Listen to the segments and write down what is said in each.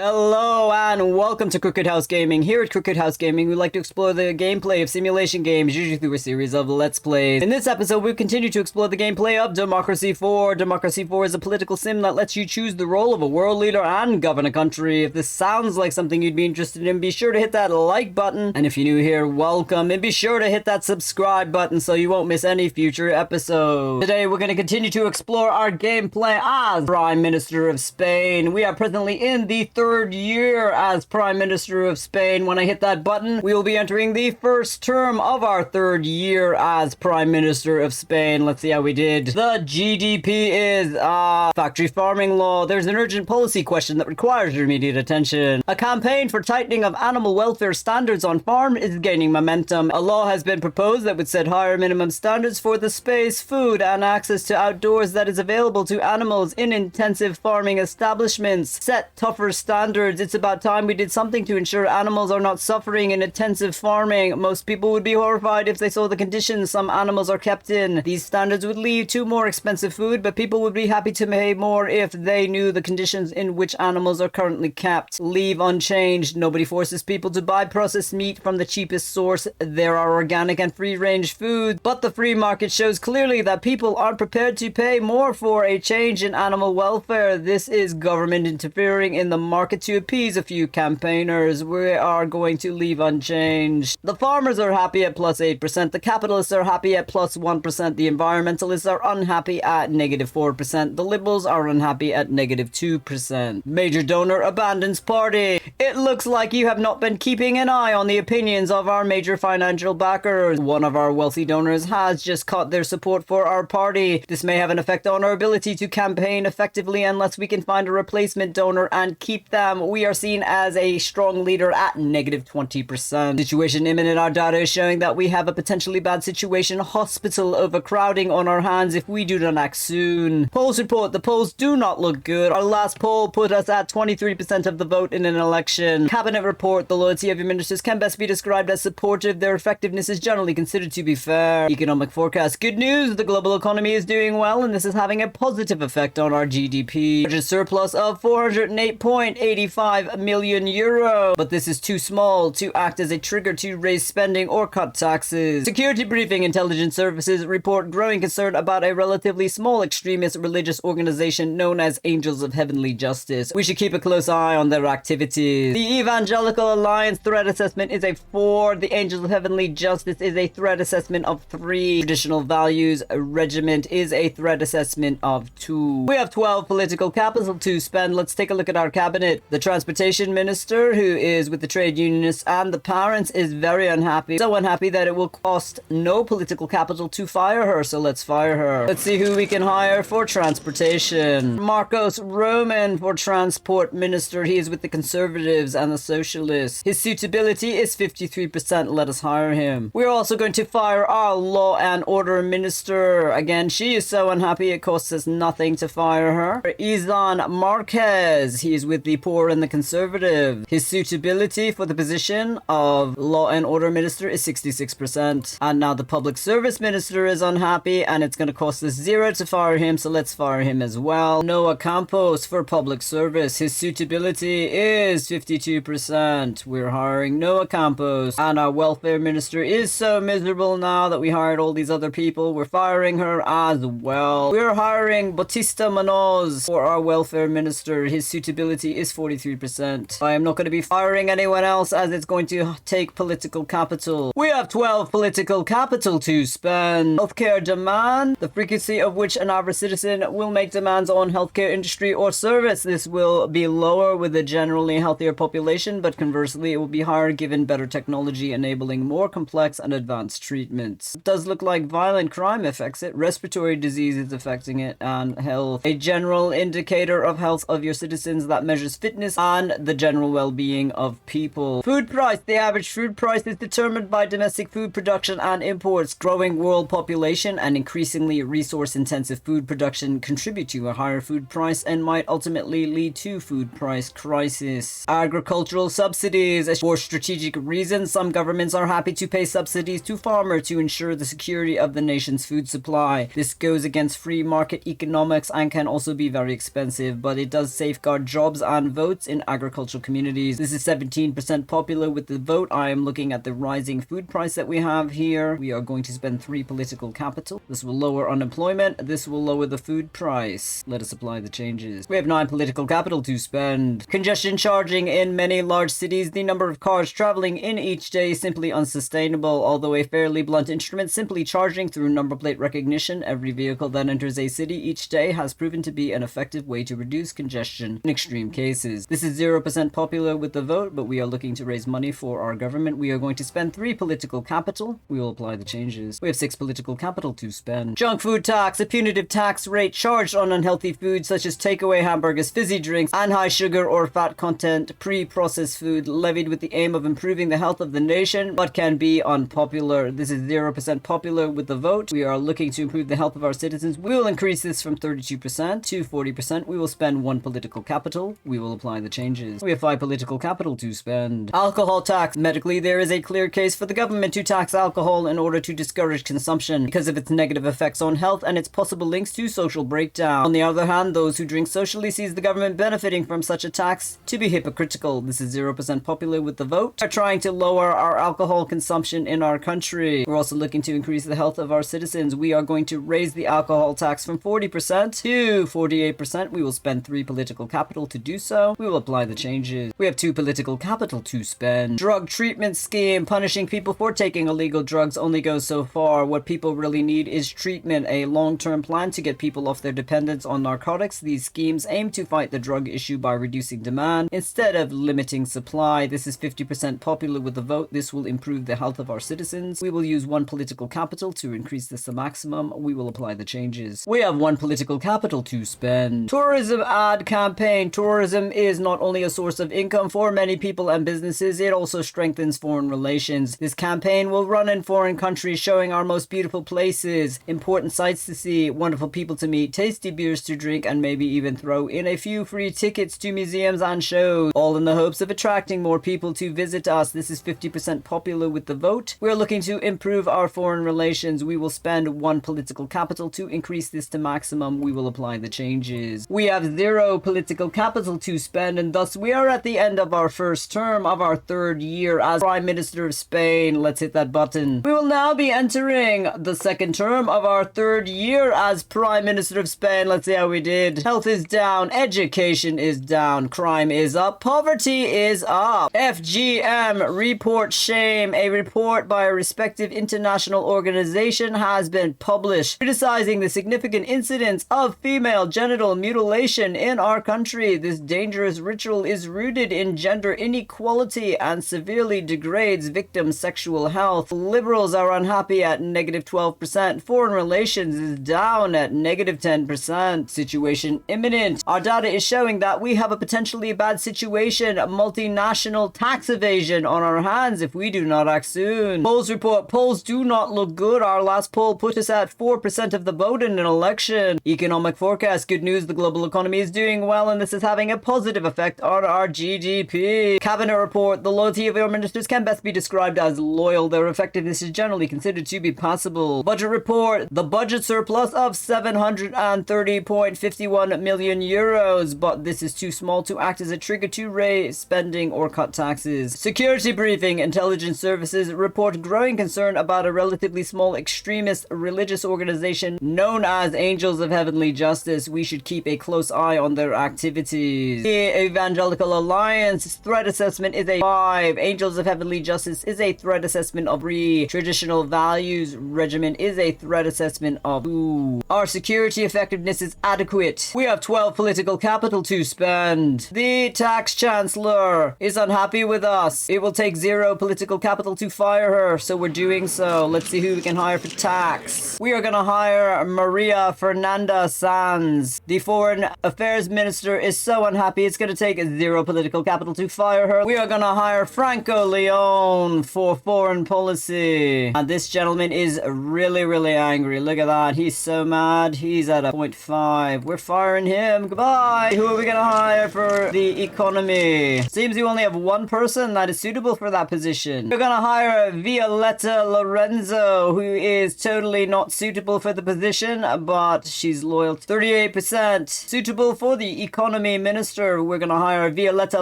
Hello and welcome to Crooked House Gaming. Here at Crooked House Gaming, we like to explore the gameplay of simulation games, usually through a series of Let's Plays. In this episode, we continue to explore the gameplay of Democracy 4. Democracy 4 is a political sim that lets you choose the role of a world leader and govern a country. If this sounds like something you'd be interested in, be sure to hit that like button. And if you're new here, welcome. And be sure to hit that subscribe button so you won't miss any future episodes. Today, we're going to continue to explore our gameplay as Prime Minister of Spain. We are presently in the third year as Prime Minister of Spain. When I hit that button, we will be entering the first term of our third year as Prime Minister of Spain. Let's see how we did. The GDP is factory farming law. There's an urgent policy question that requires your immediate attention. A campaign for tightening of animal welfare standards on farm is gaining momentum. A law has been proposed that would set higher minimum standards for the space, food, and access to outdoors that is available to animals in intensive farming establishments. Set tougher standards. It's about time we did something to ensure animals are not suffering in intensive farming. Most people would be horrified if they saw the conditions some animals are kept in. These standards would lead to more expensive food, but people would be happy to pay more if they knew the conditions in which animals are currently kept. Leave unchanged. Nobody forces people to buy processed meat from the cheapest source. There are organic and free-range foods, but the free market shows clearly that people aren't prepared to pay more for a change in animal welfare. This is government interfering in the market to appease a few campaigners. We are going to leave unchanged. The farmers are happy at plus 8%. The capitalists are happy at plus 1%. The environmentalists are unhappy at negative 4%. The liberals are unhappy at negative 2%. Major donor abandons party. It looks like you have not been keeping an eye on the opinions of our major financial backers. One of our wealthy donors has just cut their support for our party. This may have an effect on our ability to campaign effectively unless we can find a replacement donor and keep them. We are seen as a strong leader at negative 20%. Situation imminent. Our data is showing that we have a potentially bad situation, hospital overcrowding on our hands if we do not act soon. Polls report the polls do not look good. Our last poll put us at 23% of the vote in an election. Cabinet report. The loyalty of your ministers can best be described as supportive. Their effectiveness is generally considered to be fair. Economic forecast. Good news. The global economy is doing well and this is having a positive effect on our GDP. Budget surplus of 408.85 million euro, but this is too small to act as a trigger to raise spending or cut taxes. Security briefing. Intelligence services report growing concern about a relatively small extremist religious organization known as Angels of Heavenly Justice. We should keep a close eye on their activities. The Evangelical Alliance threat assessment is a 4. The Angels of Heavenly Justice is a threat assessment of 3. Traditional Values Regiment is a threat assessment of 2. We have 12 political capital to spend. Let's take a look at our cabinet. The transportation minister, who is with the trade unionists and the parents, is very unhappy. So unhappy that it will cost no political capital to fire her, so let's fire her. Let's see who we can hire for transportation. Marcos Roman for transport minister. He is with the conservatives and the socialists. His suitability is 53%. Let us hire him. We're also going to fire our law and order minister. Again, she is so unhappy it costs us nothing to fire her. Izan Marquez. He is with the poor and the conservative. His suitability for the position of law and order minister is 66%. And now the public service minister is unhappy and it's going to cost us 0 to fire him, so let's fire him as well. Noah Campos for public service. His suitability is 52%. We're hiring Noah Campos. And our welfare minister is so miserable now that we hired all these other people. We're firing her as well. We're hiring Bautista Manoz for our welfare minister. His suitability is 43%. I am not going to be firing anyone else as it's going to take political capital. We have 12 political capital to spend. Healthcare demand, the frequency of which an average citizen will make demands on healthcare industry or service. This will be lower with a generally healthier population, but conversely it will be higher given better technology enabling more complex and advanced treatments. It does look like violent crime affects it, respiratory disease is affecting it, and health. A general indicator of health of your citizens that measures fitness and the general well-being of people. Food price. The average food price is determined by domestic food production and imports. Growing world population and increasingly resource-intensive food production contribute to a higher food price and might ultimately lead to food price crisis. Agricultural subsidies. For strategic reasons, some governments are happy to pay subsidies to farmers to ensure the security of the nation's food supply. This goes against free market economics and can also be very expensive, but it does safeguard jobs and on votes in agricultural communities. This is 17% popular with the vote. I am looking at the rising food price that we have here. We are going to spend 3 political capital. This will lower unemployment. This will lower the food price. Let us apply the changes. We have 9 political capital to spend. Congestion charging in many large cities. The number of cars traveling in each day is simply unsustainable. Although a fairly blunt instrument, simply charging through number plate recognition every vehicle that enters a city each day has proven to be an effective way to reduce congestion in extreme cases. This is 0% popular with the vote, but we are looking to raise money for our government. We are going to spend 3 political capital. We will apply the changes. We have 6 political capital to spend. Junk food tax, a punitive tax rate charged on unhealthy foods such as takeaway hamburgers, fizzy drinks, and high sugar or fat content pre-processed food, levied with the aim of improving the health of the nation, but can be unpopular. This is 0% popular with the vote. We are looking to improve the health of our citizens. We will increase this from 32% to 40%. We will spend 1 political capital. We will apply the changes. We have 5 political capital to spend. Alcohol tax. Medically, there is a clear case for the government to tax alcohol in order to discourage consumption because of its negative effects on health and its possible links to social breakdown. On the other hand, those who drink socially sees the government benefiting from such a tax to be hypocritical. This is 0% popular with the vote. We are trying to lower our alcohol consumption in our country. We're also looking to increase the health of our citizens. We are going to raise the alcohol tax from 40% to 48%. We will spend 3 political capital to do so. We will apply the changes. We have 2 political capital to spend. Drug treatment scheme. Punishing people for taking illegal drugs only goes so far. What people really need is treatment, a long-term plan to get people off their dependence on narcotics. These schemes aim to fight the drug issue by reducing demand instead of limiting supply. This is 50% popular with the vote. This will improve the health of our citizens. We will use 1 political capital to increase this to maximum. We will apply the changes. We have 1 political capital to spend. Tourism ad campaign. Tourism is not only a source of income for many people and businesses, it also strengthens foreign relations. This campaign will run in foreign countries, showing our most beautiful places, important sights to see, wonderful people to meet, tasty beers to drink, and maybe even throw in a few free tickets to museums and shows, all in the hopes of attracting more people to visit us. This is 50% popular with the vote. We are looking to improve our foreign relations. We will spend 1 political capital to increase this to maximum. We will apply the changes. We have 0 political capital to spend, and thus we are at the end of our first term of our 3rd year as Prime Minister of Spain. Let's hit that button. We will now be entering the 2nd term of our 3rd year as Prime Minister of Spain. Let's see how we did. Health is down, education is down, crime is up, poverty is up. FGM, report shame. A report by a respective international organization has been published criticizing the significant incidence of female genital mutilation in our country. This dangerous ritual is rooted in gender inequality and severely degrades victims' sexual health. Liberals are unhappy at -12%. Foreign relations is down at -10%. Situation imminent. Our data is showing that we have a potentially bad situation, multinational tax evasion on our hands if we do not act soon. Polls report polls do not look good. Our last poll put us at 4% of the vote in an election. Economic forecast. Good news, the global economy is doing well and this is having a positive effect on our GDP. Cabinet report. The loyalty of our ministers can best be described as loyal. Their effectiveness is generally considered to be passable. Budget report. The budget surplus of 730.51 million euros, but this is too small to act as a trigger to raise spending or cut taxes. Security briefing. Intelligence services report growing concern about a relatively small extremist religious organization known as Angels of Heavenly Justice. We should keep a close eye on their activities. The Evangelical Alliance threat assessment is a 5. Angels of Heavenly Justice is a threat assessment of 3. Traditional values regimen is a threat assessment of 2. Our security effectiveness is adequate. We have 12 political capital to spend. The tax chancellor is unhappy with us. It will take 0 political capital to fire her, so we're doing so. Let's see who we can hire for tax. We are gonna hire Maria Fernanda Sanz. The foreign affairs minister is so unhappy it's gonna take 0 political capital to fire her. We are gonna hire Franco Leon for foreign policy. And this gentleman is really angry. Look at that. He's so mad. He's at a 0.5. We're firing him. Goodbye. Who are we gonna hire for the economy? Seems you only have 1 person that is suitable for that position. We're gonna hire Violetta Lorenzo, who is totally not suitable for the position, but she's loyal. 38% suitable for the economy minister. minister. We're gonna hire Violetta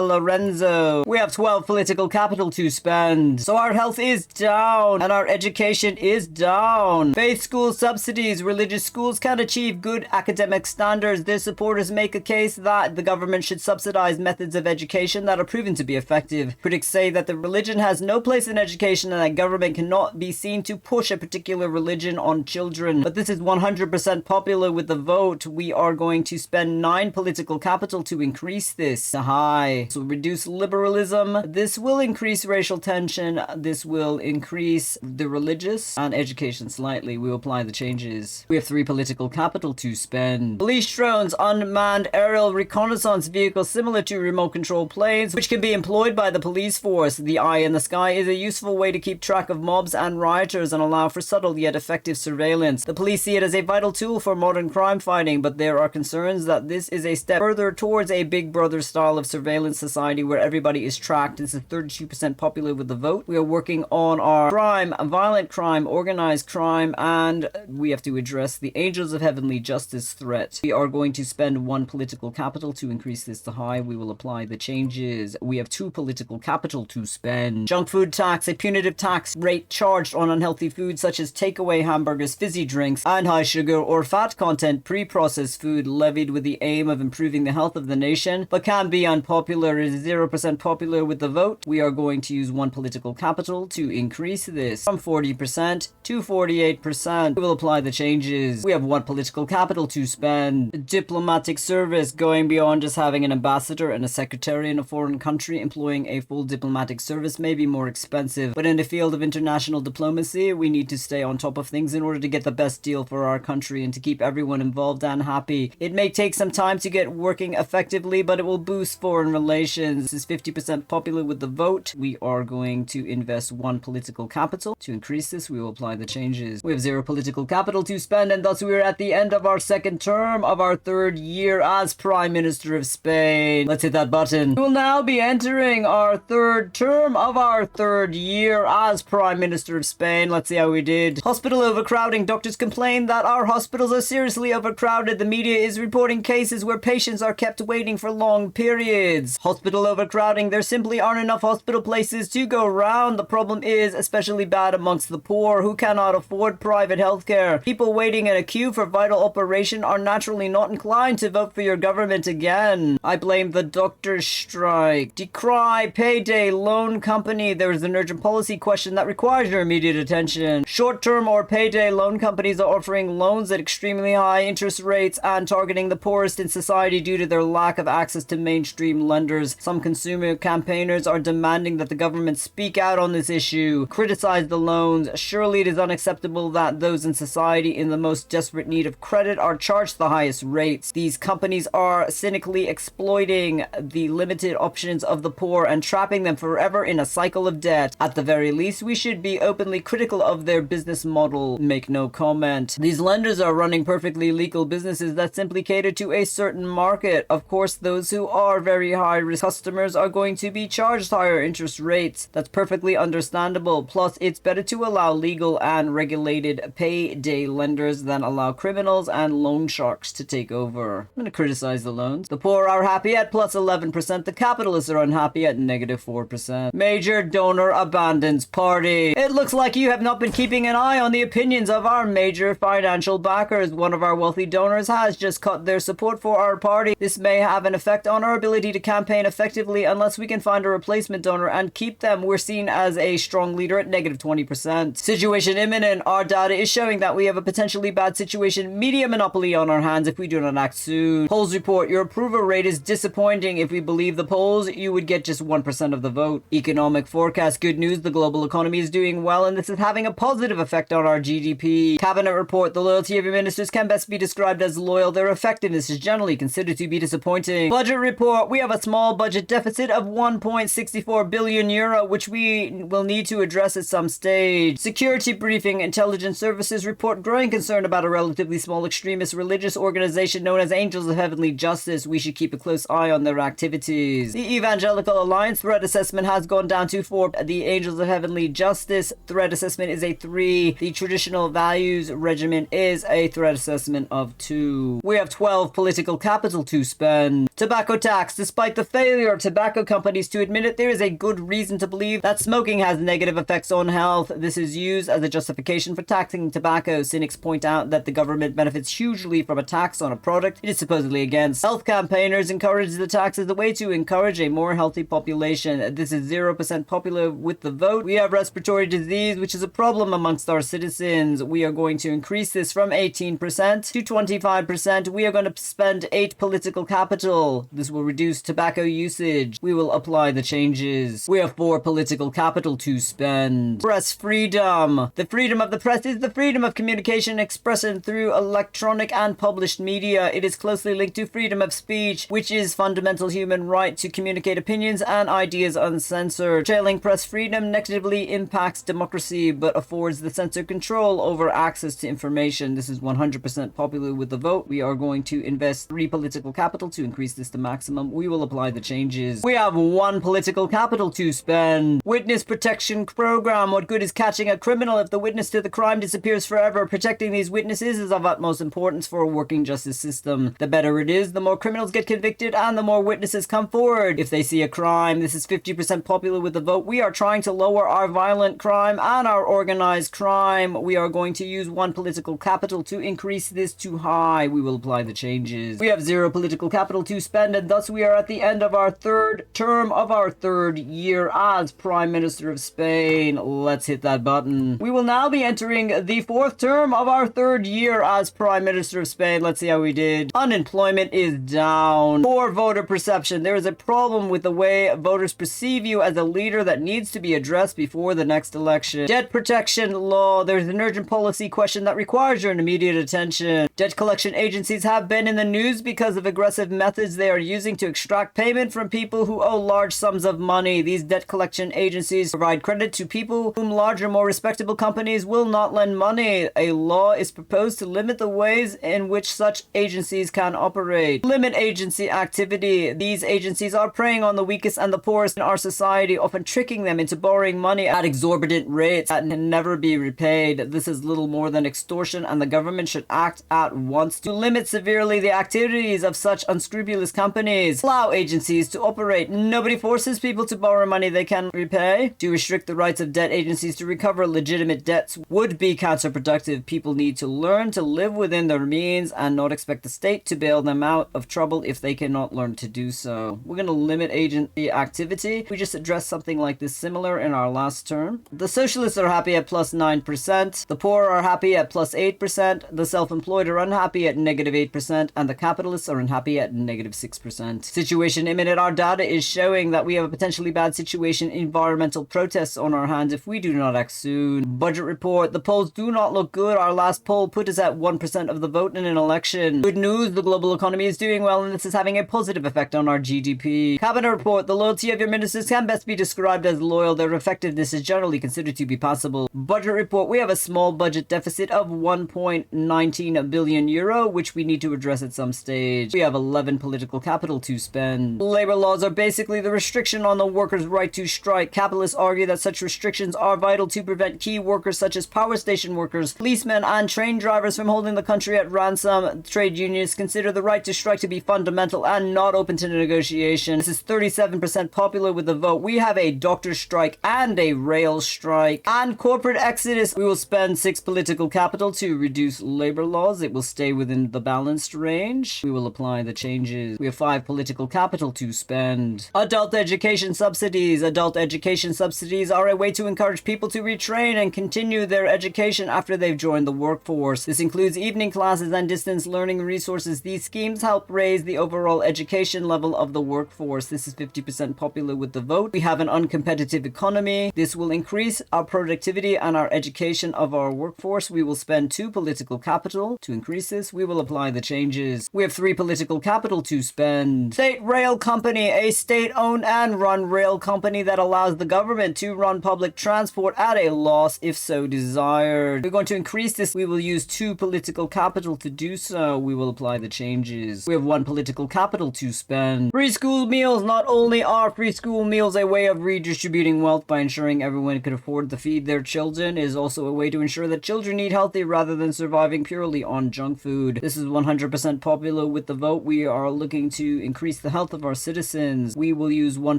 Lorenzo. We have 12 political capital to spend. So our health is down and our education is down. Faith school subsidies. Religious schools can achieve good academic standards. Their supporters make a case that the government should subsidize methods of education that are proven to be effective. Critics say that the religion has no place in education and that government cannot be seen to push a particular religion on children. But this is 100% popular with the vote. We are going to spend 9 political capital to increase this to high. So reduce liberalism. This will increase racial tension. This will increase the religious and education slightly. We will apply the changes. We have 3 political capital to spend. Police drones, unmanned aerial reconnaissance vehicles similar to remote control planes, which can be employed by the police force. The eye in the sky is a useful way to keep track of mobs and rioters and allow for subtle yet effective surveillance. The police see it as a vital tool for modern crime fighting, but there are concerns that this is a step further towards a Big Brother style of surveillance society where everybody is tracked. This is 32% popular with the vote. We are working on our crime, violent crime, organized crime, and we have to address the Angels of Heavenly Justice threat. We are going to spend 1 political capital to increase this to high. We will apply the changes. We have 2 political capital to spend. Junk food tax, a punitive tax rate charged on unhealthy foods such as takeaway hamburgers, fizzy drinks, and high sugar or fat content pre-processed food levied with the aim of improving the health of the nation, but can be unpopular. It is 0% popular with the vote. We are going to use 1 political capital to increase this from 40% to 48%. We will apply the changes. We have 1 political capital to spend. Diplomatic service, going beyond just having an ambassador and a secretary in a foreign country. Employing a full diplomatic service may be more expensive, but in the field of international diplomacy, we need to stay on top of things in order to get the best deal for our country and to keep everyone involved and happy. It may take some time to get working effectively, but it will boost foreign relations. This is 50% popular with the vote. We are going to invest 1 political capital. To increase this, we will apply the changes. We have 0 political capital to spend, and thus we are at the end of our 2nd term of our 3rd year as Prime Minister of Spain. Let's hit that button. We will now be entering our 3rd term of our 3rd year as Prime Minister of Spain. Let's see how we did. Hospital overcrowding. Doctors complain that our hospitals are seriously overcrowded. The media is reporting cases where patients are kept waiting for long periods. Hospital overcrowding. There simply aren't enough hospital places to go around. The problem is especially bad amongst the poor who cannot afford private healthcare. People waiting in a queue for vital operation are naturally not inclined to vote for your government again. I blame the doctor's strike. Decry payday loan company. There is an urgent policy question that requires your immediate attention. Short-term or payday loan companies are offering loans at extremely high interest rates and targeting the poorest in society due to their lack of access to mainstream lenders. Some consumer campaigners are demanding that the government speak out on this issue, criticize the loans. Surely it is unacceptable that those in society in the most desperate need of credit are charged the highest rates. These companies are cynically exploiting the limited options of the poor and trapping them forever in a cycle of debt. At the very least, we should be openly critical of their business model. Make no comment. These lenders are running perfectly legal businesses that simply cater to a certain market. Of course, those who are very high-risk customers are going to be charged higher interest rates. That's perfectly understandable. Plus, it's better to allow legal and regulated payday lenders than allow criminals and loan sharks to take over. I'm going to criticize the loans. The poor are happy at plus 11%. The capitalists are unhappy at negative 4%. Major donor abandons party. It looks like you have not been keeping an eye on the opinions of our major financial backers. One of our wealthy donors has just cut their support for our party. This may have an effect on our ability to campaign effectively unless we can find a replacement donor and keep them. We're seen as a strong leader at negative 20%. Situation imminent. Our data is showing that we have a potentially bad situation, media monopoly on our hands if we do not act soon. Polls report your approval rate is disappointing. If we believe the polls, you would get just 1% of the vote. Economic forecast. Good news. The global economy is doing well and this is having a positive effect on our GDP. Cabinet report. The loyalty of your ministers can best be described as loyal. Their effectiveness is generally considered to be disappointing. Budget report. We have a small budget deficit of 1.64 billion euro, which we will need to address at some stage. Security briefing. Intelligence services report growing concern about a relatively small extremist religious organization known as Angels of Heavenly Justice. We should keep a close eye on their activities. The Evangelical Alliance threat assessment has gone down to 4. The Angels of Heavenly Justice threat assessment is a 3. The Traditional Values Regimen is a threat assessment of 2. We have 12 political capital to spend. Tobacco tax. Despite the failure of tobacco companies to admit it, there is a good reason to believe that smoking has negative effects on health. This is used as a justification for taxing tobacco. Cynics point out that the government benefits hugely from a tax on a product it is supposedly against. Health campaigners encourage the tax as a way to encourage a more healthy population. This is 0% popular with the vote. We have respiratory disease, which is a problem amongst our citizens. We are going to increase this from 18% to 25%. We are going to spend 8 political capital. This will reduce tobacco usage. We will apply the changes. We have 4 political capital to spend. Press freedom. The freedom of the press is the freedom of communication and expression through electronic and published media. It is closely linked to freedom of speech, which is fundamental human right to communicate opinions and ideas uncensored. Trailing press freedom negatively impacts democracy but affords the censor control over access to information. This is 100% popular with the vote. We are going to invest 3 political capital to increase this to maximum. We will apply the changes. We have 1 political capital to spend. Witness protection program. What good is catching a criminal if the witness to the crime disappears forever? Protecting these witnesses is of utmost importance for a working justice system. The better it is, the more criminals get convicted and the more witnesses come forward if they see a crime. This is 50% popular with the vote. We are trying to lower our violent crime and our organized crime. We are going to use 1 political capital to increase this to high. We will apply the changes. We have 0 political capital to spend, and thus we are at the end of our 3rd term of our 3rd year as Prime Minister of Spain. Let's hit that button. We will now be entering the 4th term of our 3rd year as Prime Minister of Spain. Let's see how we did. Unemployment is down. Poor voter perception. There is a problem with the way voters perceive you as a leader that needs to be addressed before the next election. Debt protection law. There's an urgent policy question that requires your immediate attention. Debt collection agencies have been in the news because of aggressive methods they are using to extract payment from people who owe large sums of money. These debt collection agencies provide credit to people whom larger, more respectable companies will not lend money. A law is proposed to limit the ways in which such agencies can operate. Limit agency activity. These agencies are preying on the weakest and the poorest in our society, often tricking them into borrowing money at exorbitant rates that can never be repaid. This is little more than extortion, and the government should act at once to limit severely the activities of such unscrupulous companies. Allow agencies to operate. Nobody forces people to borrow money they can repay. To restrict the rights of debt agencies to recover legitimate debts would be counterproductive. People need to learn to live within their means and not expect the state to bail them out of trouble if they cannot learn to do so. We're going to limit agency activity. We just addressed something like this similar in our last term. The socialists are happy at plus 9%. The poor are happy at plus 8%. The self-employed are unhappy at negative 8%. And the capitalists are unhappy at negative 6%. Situation imminent. Our data is showing that we have a potentially bad situation. Environmental protests on our hands if we do not act soon. Budget report. The polls do not look good. Our last poll put us at 1% of the vote in an election. Good news. The global economy is doing well and this is having a positive effect on our GDP. Cabinet report. The loyalty of your ministers can best be described as loyal. Their effectiveness is generally considered to be passable. Budget report. We have a small budget deficit of 1.19 billion euro, which we need to address at some stage. We have 11 political capital to spend. Labor laws are basically the restriction on the workers' right to strike. Capitalists argue that such restrictions are vital to prevent key workers such as power station workers, policemen, and train drivers from holding the country at ransom. Trade unions consider the right to strike to be fundamental and not open to negotiation. This is 37% popular with the vote. We have a doctor's strike and a rail strike and corporate exodus. We will spend 6 political capital to reduce labor laws. It will stay within the balanced range. We will apply the changes. We have 5 political capital to spend. Adult education subsidies. Adult education subsidies are a way to encourage people to retrain and continue their education after they've joined the workforce. This includes evening classes and distance learning resources. These schemes help raise the overall education level of the workforce. This is 50% popular with the vote. We have an uncompetitive economy. This will increase our productivity and our education of our workforce. We will spend 2 political capital to increase this. We will apply the changes. We have 3 political capital to spend. State rail company, a state-owned and run rail company that allows the government to run public transport at a loss if so desired. We're going to increase this. We will use 2 political capital to do so. We will apply the changes. We have 1 political capital to spend. Preschool meals. Not only are preschool meals a way of redistributing wealth by ensuring everyone can afford to feed their children, it is also a way to ensure that children eat healthy rather than surviving purely on junk food. This is 100% popular with the vote. We are looking to increase the health of our citizens. We will use 1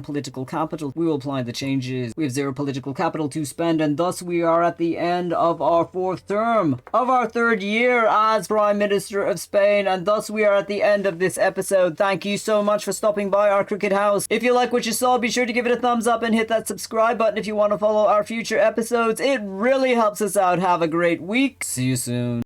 political capital. We will apply the changes. We have 0 political capital to spend, and thus we are at the end of our 4th term of our 3rd year as Prime Minister of Spain, and thus we are at the end of this episode. Thank you so much for stopping by our Crooked House. If you like what you saw, be sure to give it a thumbs up and hit that subscribe button if you want to follow our future episodes. It really helps us out. Have a great week. See you soon.